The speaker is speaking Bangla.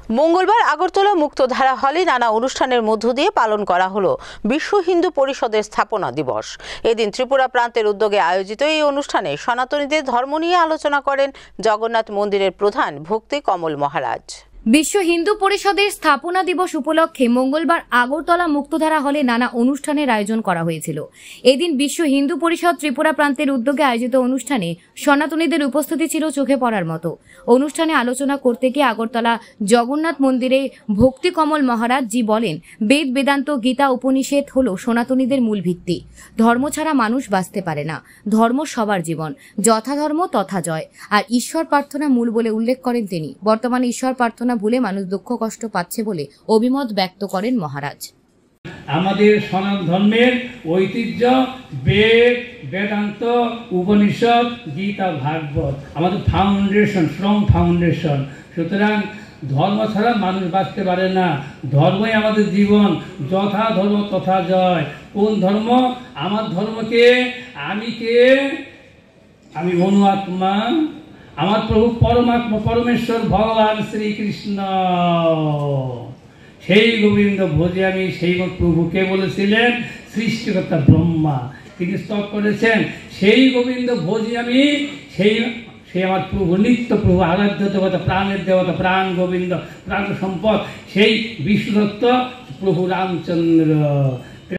মঙ্গলবার আগরতলা মুক্তধারা হলে নানা অনুষ্ঠানের মধ্য দিয়ে পালন করা হলো বিশ্ব হিন্দু পরিষদের স্থাপনা দিবস। এদিন ত্রিপুরা প্রান্তের উদ্যোগে আয়োজিত এই অনুষ্ঠানে সনাতনীদের ধর্ম নিয়ে আলোচনা করেন জগন্নাথ মন্দিরের প্রধান ভক্তি কমল মহারাজ। বিশ্ব হিন্দু পরিষদের স্থাপনা দিবস উপলক্ষে মঙ্গলবার আগরতলা মুক্তধারা হলে নানা অনুষ্ঠানের আয়োজন করা হয়েছিল। এদিন বিশ্ব হিন্দু পরিষদ ত্রিপুরা প্রান্তের উদ্যোগে আয়োজিত অনুষ্ঠানে সনাতনীদের উপস্থিতি ছিল চোখে পড়ার মতো। অনুষ্ঠানে আলোচনা করতে গিয়ে আগরতলা জগন্নাথ মন্দিরে ভক্তি কমল মহারাজ জি বলেন, বেদ বেদান্ত গীতা উপনিষেদ হল সনাতনীদের মূল ভিত্তি। ধর্ম ছাড়া মানুষ বাঁচতে পারে না। ধর্ম সবার জীবন, যথা ধর্ম তথা জয়। আর ঈশ্বর প্রার্থনা মূল বলে উল্লেখ করেন তিনি। বর্তমানে ঈশ্বর প্রার্থনা ভুলে মানুষ দুঃখ কষ্ট পাচ্ছে বলে অভিমত ব্যক্ত করেন মহারাজ। আমাদের সনাতন ধর্মের ঐতিহ্য বেদ বেদান্ত উপনিষদ গীতা ভাগবত আমাদের ফাউন্ডেশন, স্ট্রং ফাউন্ডেশন। সুতরাং ধর্ম ছাড়া মানুষ বাঁচতে পারে না। ধর্মই আমাদের জীবন, যথা ধর্ম তথা জয়। কোন ধর্ম? আমার ধর্মকে আমি কে? আমি মনু আত্মা, আমার প্রভু পরমাত্মা পরমেশ্বর ভগবান শ্রীকৃষ্ণ, সেই গোবিন্দ ভোজে আমি। সেই প্রভুকে বলেছিলেন সৃষ্টিকর্তা ব্রহ্মা, তিনি স্তব করেছেন সেই গোবিন্দ ভোজে আমি। সেই আমার প্রভু, নিত্য প্রভু, আরাধ্য দেবতা, প্রাণের দেবতা, প্রাণ গোবিন্দ, প্রাণ সম্পদ, সেই বিষ্ণুদত্ত প্রভু রামচন্দ্র।